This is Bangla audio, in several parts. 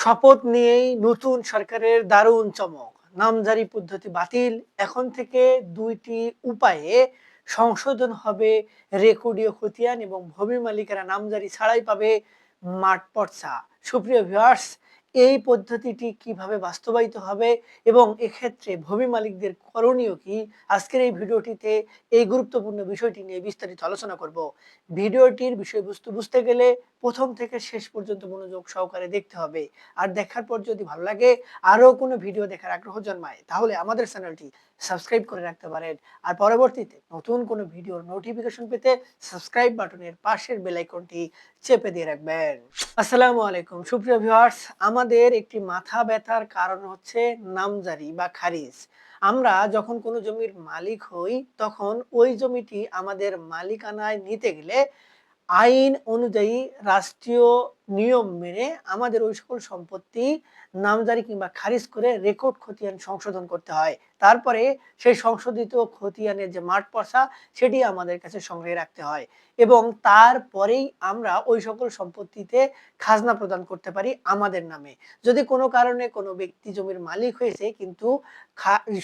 শপথ নিয়েই নতুন সরকারের দারুণ চমক। নামজারি পদ্ধতি বাতিল। এখন থেকে ২ টি উপায়ে সংশোধন হবে রেকর্ডীয় খতিয়ান এবং ভূমি মালিকেরা নামজারি ছাড়াই পাবে মাঠ পর্চা। সুপ্রিয় ভিউয়ার্স, এই পদ্ধতিটি কিভাবে বাস্তবায়িত হবে এবং এক্ষেত্রে ভূমি মালিকদের করণীয় কি? আজকের এই ভিডিওটিতে এই গুরুত্বপূর্ণ বিষয়টি নিয়ে বিস্তারিত আলোচনা করব। ভিডিওটির বিষয়বস্তু বুঝতে গেলে ১ম থেকে শেষ পর্যন্ত মনোযোগ সহকারে দেখতে হবে। আর দেখার পর যদি ভালো লাগে, আরো কোনো ভিডিও দেখার আগ্রহ জন্মায়, তাহলে আমাদের চ্যানেলটি সাবস্ক্রাইব করে রাখতে পারেন। আর পরবর্তীতে নতুন কোনো ভিডিওর নোটিফিকেশন পেতে সাবস্ক্রাইব বাটনের পাশের বেল আইকনটি চেপে দিয়ে রাখবেন। আসসালামু আলাইকুম সুপ্রিয় ভিউয়ার্স, আমাদের একটি মাথা ব্যথার কারণ হচ্ছে নামজারি বা খারিজ। আমরা যখন কোনো জমির মালিক হই, তখন ওই জমিটি আমাদের মালিকানায় নিতে গেলে আইন অনুযায়ী রাষ্ট্রীয় নিয়ম মেনে আমাদের ওই সকল সম্পত্তি নামজারি কিংবা খারিজ করে রেকর্ড খতিয়ান সংশোধন করতে হয়। তারপরে সেই সংশোধিত খতিয়ানের যে মাঠ পর্চা, সেটি আমাদের কাছে সংগ্রহে রাখতে হয় এবং তারপরেই আমরা ওই সকল সম্পত্তিতে খাজনা প্রদান করতে পারি আমাদের নামে। যদি কোনো কারণে কোনো ব্যক্তি জমির মালিক হয়েছে কিন্তু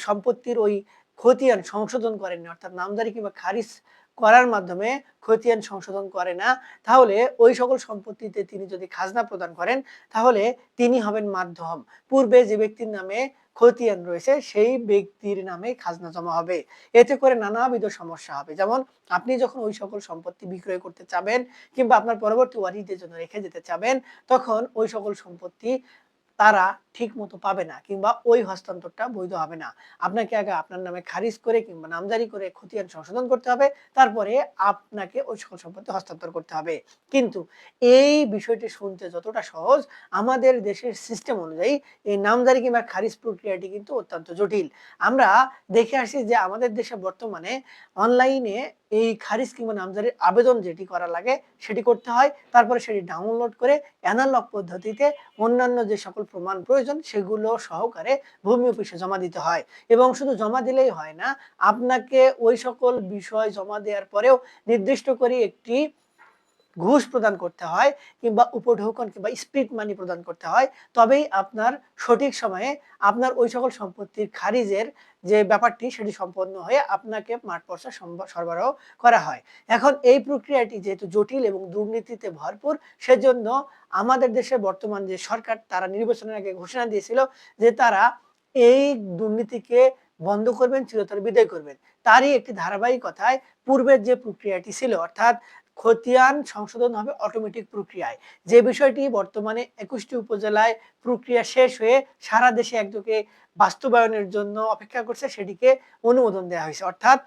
সম্পত্তির ওই খতিয়ান সংশোধন করেননি, অর্থাৎ নামজারি কিংবা খারিজ করার মাধ্যমে খতিয়ান সংশোধন করে না, তাহলে ওই সকল সম্পত্তিতে তিনি যদি খাজনা প্রদান করেন, তাহলে তিনি হবেন মাধ্যম। পূর্বে যে ব্যক্তির নামে খতিয়ান রয়েছে সেই ব্যক্তির নামে খাজনা জমা হবে। এতে করে নানাবিধ সমস্যা হবে। যেমন আপনি যখন ওই সকল সম্পত্তি বিক্রয় করতে চাবেন কিংবা আপনার পরবর্তী ওয়ারিশদের জন্য রেখে যেতে চাবেন, তখন ওই সকল সম্পত্তি তারা ঠিকমতো পাবে না কিংবা ওই হস্তান্তরটা বৈধ হবে না। আপনাকে আগে আপনার নামে খারিজ করে কিংবা নামজারি করে খতিয়ান সংশোধন করতে হবে। তারপরে আপনাকে ওই সকল সম্পত্তি হস্তান্তর করতে হবে। কিন্তু এই বিষয়টি শুনতে যতটা সহজ, আমাদের দেশের সিস্টেম অনুযায়ী এই নামজারি কিংবা খারিজ প্রক্রিয়াটি কিন্তু অত্যন্ত জটিল। আমরা দেখে আসি যে আমাদের দেশে বর্তমানে অনলাইনে এই খারিজ কিংবা নামজারির আবেদন যেটি করা লাগে সেটি করতে হয়। তারপরে সেটি ডাউনলোড করে এনালগ পদ্ধতিতে অন্যান্য যে সকল প্রমাণ প্রয়োজন সেগুলো সহকারে ভূমি অফিসে জমা দিতে হয় এবং শুধু জমা দিলেই হয় না, আপনাকে ওই সকল বিষয় জমা দেওয়ার পরেও নির্দিষ্ট করে একটি ঘুষ প্রদান করতে হয় কিংবা উপঢৌকন কিংবা স্পিড মানি প্রদান করতে হয়। তবেই আপনার সঠিক সময়ে আপনার ওই সকল সম্পত্তির খারিজের যে ব্যাপারটি সেটি সম্পন্ন হয়ে আপনাকে মাঠ পর্চা সরবরাহ করা হয়। এখন এই প্রক্রিয়াটি যেহেতু জটিল এবং দুর্নীতিতে ভরপুর, সেজন্য আমাদের দেশের বর্তমান যে সরকার, তারা নির্বাচনের আগে ঘোষণা দিয়েছিল যে তারা এই দুর্নীতিকে বন্ধ করবেন, চিরতরে বিদায় করবেন। তারই একটি ধারাবাহিকতায় পূর্বের যে প্রক্রিয়াটি ছিল, অর্থাৎ খতিয়ান সংশোধন হবে অটোমেটিক প্রক্রিয়ায়, যে বিষয়টি বর্তমানে ২১টি উপজেলায় প্রক্রিয়া শেষ হয়ে সারা দেশে একযোগে বাস্তবায়নের জন্য অপেক্ষা করছে, সেটিকে অনুমোদন দেওয়া হয়েছে। অর্থাৎ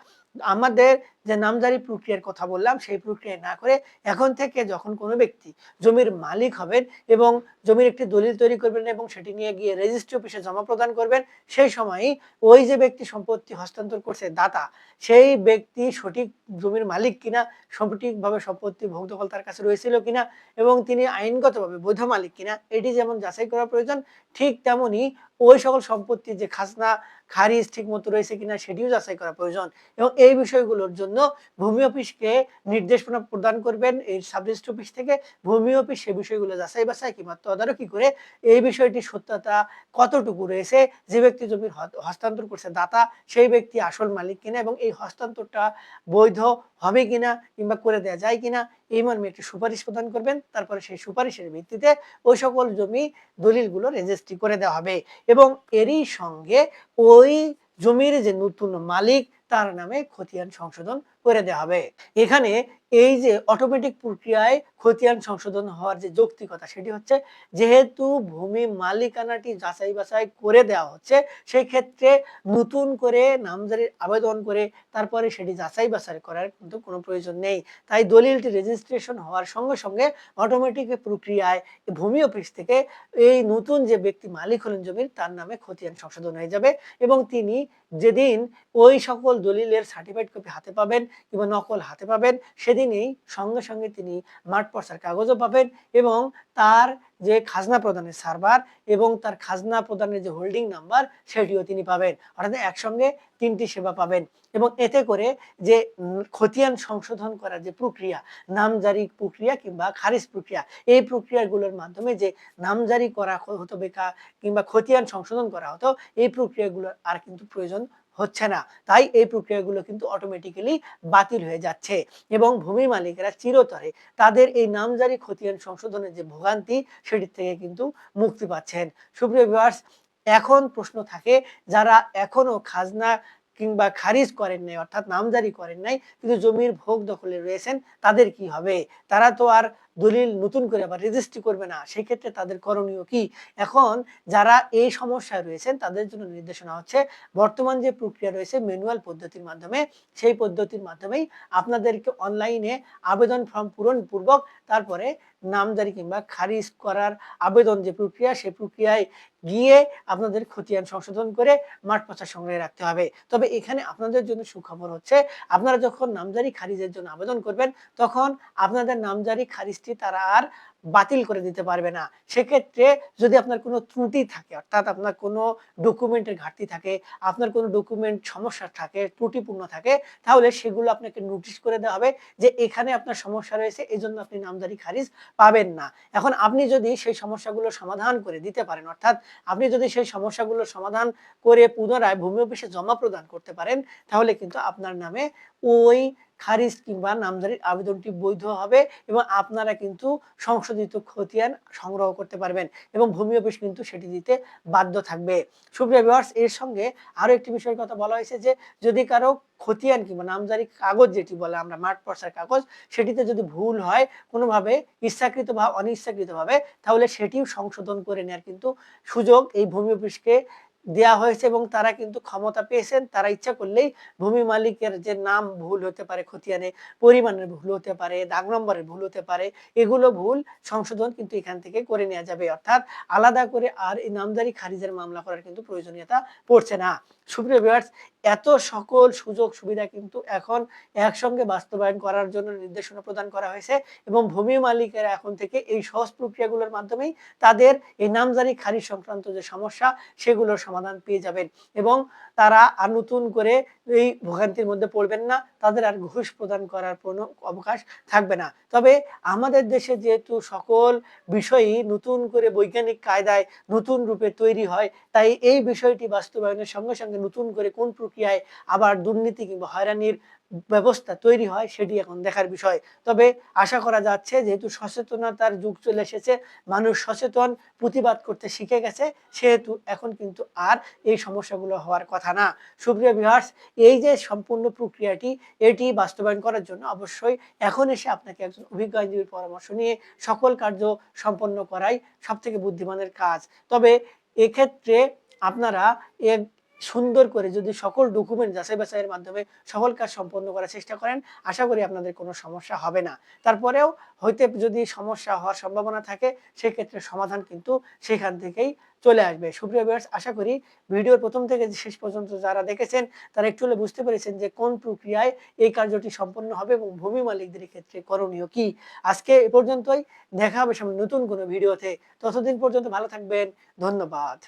আমাদের যে নামজারি প্রক্রিয়ার কথা বললাম, সেই প্রক্রিয়া না করে এখন থেকে যখন কোনো ব্যক্তি জমির মালিক হবেন এবং জমির একটি দলিল তৈরি করবেন এবং সেটি নিয়ে গিয়ে রেজিস্ট্রি অফিসে জমা প্রদান করবেন, সেই সময়ই ওই যে ব্যক্তি সম্পত্তি হস্তান্তর করছে দাতা, সেই ব্যক্তি সঠিক জমির মালিক কিনা, সঠিকভাবে সম্পত্তি ভোগদখল তার কাছে রয়েছিল কিনা এবং তিনি আইনগতভাবে বৈধ মালিক কিনা, এটি যেমন যাচাই করা প্রয়োজন, ঠিক তেমনি ওই সকল সম্পত্তির যে খাজনা খারিজ ঠিকমতো রয়েছে কিনা সেটিও যাচাই করা প্রয়োজন। এবং এই বিষয়গুলোর জন্য ভূমি অফিসকে নির্দেশনা প্রদান করবেন এই সাব রেজিস্ট্রি অফিস থেকে। ভূমি অফিস সেই বিষয়গুলো যাচাই বাছাই কিংবা তদারকি করে এই বিষয়টির সত্যতা কতটুকু রয়েছে, যে ব্যক্তি জমির হস্তান্তর করছে দাতা, সেই ব্যক্তি আসল মালিক কিনা এবং এই হস্তান্তরটা বৈধ হবে কিনা কিংবা করে দেওয়া যায় কিনা, এই মর্মে একটি সুপারিশ প্রদান করবেন। তারপরে সেই সুপারিশের ভিত্তিতে ওই সকল জমি দলিলগুলো রেজিস্ট্রি করে দেওয়া হবে এবং এরই সঙ্গে ওই জমির যে নতুন মালিক, তার নামে খতিয়ান সংশোধন করে দেওয়া হবে। এখানে এই যে অটোমেটিক প্রক্রিয়ায় খতিয়ান সংশোধন হওয়ার যে যৌক্তিকতা, সেটি হচ্ছে যেহেতু ভূমি মালিকানাটি যাচাই বাছাই করে দেওয়া হচ্ছে, সেই ক্ষেত্রে নতুন করে নামজারির আবেদন করে তারপরে সেটি যাচাই বাছাই করার কিন্তু কোনো প্রয়োজন নেই। তাই দলিলটি রেজিস্ট্রেশন হওয়ার সঙ্গে সঙ্গে অটোমেটিক প্রক্রিয়ায় ভূমি অফিস থেকে এই নতুন যে ব্যক্তি মালিক হলেন জমির, তার নামে খতিয়ান সংশোধন হয়ে যাবে এবং তিনি যেদিন ওই সকল দলিলের সার্টিফাইড কপি হাতে পাবেন কিংবা নকল হাতে পাবেন, সেদিনই সঙ্গে সঙ্গে তিনি মাঠ পর্চার কাগজও পাবেন এবং তার যে খাজনা প্রদানের সার্ভার এবং তার খাজনা প্রদানের যে হোল্ডিং নাম্বার সেটিও তিনি পাবেন। অর্থাৎ একসঙ্গে ৩টি সেবা পাবেন এবং এতে করে যে খতিয়ান সংশোধন করার যে প্রক্রিয়া, নামজারি প্রক্রিয়া কিংবা খারিজ প্রক্রিয়া, এই প্রক্রিয়াগুলোর মাধ্যমে যে নামজারি করা হতো কিংবা খতিয়ান সংশোধন করা হতো, এই প্রক্রিয়াগুলোর আর কিন্তু প্রয়োজন হচ্ছে না। তাই এই প্রক্রিয়াগুলো কিন্তু অটোমেটিক্যালি বাতিল হয়ে যাচ্ছে এবং ভূমি মালিকেরা চিরতরে তাদের এই নামজারি খতিয়ান সংশোধনের যে ভোগান্তি সেটির থেকে কিন্তু মুক্তি পাচ্ছেন। সুপ্রিয় ভিউয়ার্স, এখন প্রশ্ন থাকে যারা এখনো খাজনা কিংবা খারিজ করেন নাই অর্থাৎ নামজারি করেন নাই কিন্তু জমির ভোগ দখলে রয়েছেন, তাদের কি হবে? তারা তো আর দলিল নতুন করে আবার রেজিস্ট্রি করবে না। সেক্ষেত্রে তাদের করণীয় কি? এখন যারা এই সমস্যায় রয়েছেন তাদের জন্য নির্দেশনা হচ্ছে বর্তমান যে প্রক্রিয়া রয়েছে ম্যানুয়াল পদ্ধতির মাধ্যমে, সেই পদ্ধতির মাধ্যমেই আপনাদেরকে অনলাইনে আবেদন ফর্ম পূরণ পূর্বক তারপরে নামজারি কিংবা খারিজ করার আবেদন যে প্রক্রিয়া, সেই প্রক্রিয়ায় গিয়ে আপনাদের খতিয়ান সংশোধন করে মাঠ পর্চা সংগ্রহে রাখতে হবে। তবে এখানে আপনাদের জন্য সুখবর হচ্ছে আপনারা যখন নামজারি খারিজের জন্য আবেদন করবেন তখন আপনাদের নামজারি খারিজটি তারা আর বাতিল করে দিতে পারবে না। সেক্ষেত্রে যদি আপনার কোনো ত্রুটি থাকে অর্থাৎ আপনার কোনো ডকুমেন্টের ঘাটতি থাকে, আপনার কোনো ডকুমেন্ট সমস্যা থাকে, ত্রুটিপূর্ণ থাকে, তাহলে সেগুলো আপনাকে নোটিশ করে দেওয়া হবে যে এখানে আপনার সমস্যা রয়েছে, এজন্য আপনি নামজারি খারিজ পাবেন না। এখন আপনি যদি সেই সমস্যাগুলো সমাধান করে দিতে পারেন অর্থাৎ আপনি যদি সেই সমস্যাগুলো সমাধান করে পুনরায় ভূমি অফিসে জমা প্রদান করতে পারেন, তাহলে কিন্তু আপনার নামে ওই খারিজ কিংবা নামজারির আবেদনটি বৈধ হবে এবং আপনারা কিন্তু সংশোধিত খতিয়ান সংগ্রহ করতে পারবেন এবং ভূমি অফিস কিন্তু সেটি দিতে বাধ্য থাকবে। সুপ্রিয় ভিউয়ার্স, এর সঙ্গে আরো একটি বিষয়ের কথা বলা হয়েছে যে যদি কারো খতিয়ান কিংবা নামজারি কাগজ যেটি বলে আমরা মাঠ পর্চার কাগজ, সেটিতে যদি ভুল হয় কোনোভাবে ইচ্ছাকৃত বা অনিচ্ছাকৃতভাবে, তাহলে সেটিও সংশোধন করে নেওয়ার কিন্তু সুযোগ এই ভূমি অফিসকে দেয়া হয়েছে এবং তারা কিন্তু ক্ষমতা পেয়েছেন। তারা ইচ্ছা করলেই ভূমি মালিকের যে নাম ভুল হতে পারে খতিয়ানে, পরিমাণের ভুল হতে পারে, দাগ নম্বরের ভুল হতে পারে, এগুলো ভুল সংশোধন কিন্তু এখান থেকে করে নেওয়া যাবে। অর্থাৎ আলাদা করে আর এই নামজারি খারিজের মামলা করার কিন্তু প্রয়োজনীয়তা পড়ছে না। সুপ্রিয় ভিউয়ার্স, এত সকল সুযোগ সুবিধা কিন্তু এখন একসঙ্গে বাস্তবায়ন করার জন্য নির্দেশনা প্রদান করা হয়েছে এবং ভূমি মালিকেরা এখন থেকে এই সহজ প্রক্রিয়াগুলোর মাধ্যমেই তাদের এই নামজারি খারিজ সংক্রান্ত যে সমস্যা সেগুলোর সমাধান পেয়ে যাবেন এবং তারা আর নতুন করে এই ভোগান্তির মধ্যে পড়বেন না, তাদের আর ঘুষ প্রদান করার কোনো অবকাশ থাকবে না। তবে আমাদের দেশে যেহেতু সকল বিষয়ই নতুন করে বৈজ্ঞানিক কায়দায় নতুন রূপে তৈরি হয়, তাই এই বিষয়টি বাস্তবায়নের সঙ্গে সঙ্গে নতুন করে কোন প্রক্রিয়ায় আবার দুর্নীতি কিংবা হয়রানির ব্যবস্থা তৈরি হয় সেটি এখন দেখার বিষয়। তবে আশা করা যাচ্ছে যেহেতু সচেতনতার যুগ চলে এসেছে, মানুষ সচেতন, প্রতিবাদ করতে শিখে গেছে, সেহেতু এখন কিন্তু আর এই সমস্যাগুলো হওয়ার কথা না। সুপ্রিয় ভিউয়ার্স, এই যে সম্পূর্ণ প্রক্রিয়াটি এটি বাস্তবায়ন করার জন্য অবশ্যই এখন এসে আপনাকে একজন অভিজ্ঞ আইনজীবীর পরামর্শ নিয়ে সকল কার্য সম্পন্ন করাই সবথেকে বুদ্ধিমানের কাজ। তবে এক্ষেত্রে আপনারা এক সুন্দর করে যদি সকল ডকুমেন্ট যাচাই বাছাইয়ের মাধ্যমে সকল কাজ সম্পন্ন করার চেষ্টা করেন, আশা করি আপনাদের কোনো সমস্যা হবে না। তারপরেও হইতে যদি সমস্যা হওয়ার সম্ভাবনা থাকে, সেক্ষেত্রে সমাধান কিন্তু সেখান থেকেই চলে আসবে। সুপ্রিয় ভিউয়ার্স, আশা করি ভিডিওর প্রথম থেকে শেষ পর্যন্ত যারা দেখেছেন তারা একটু হলে বুঝতে পেরেছেন যে কোন প্রক্রিয়ায় এই কার্যটি সম্পন্ন হবে এবং ভূমি মালিকদের ক্ষেত্রে করণীয় কি। আজকে এ পর্যন্তই, দেখা হবে সামনে নতুন কোনো ভিডিওতে। ততদিন পর্যন্ত ভালো থাকবেন। ধন্যবাদ।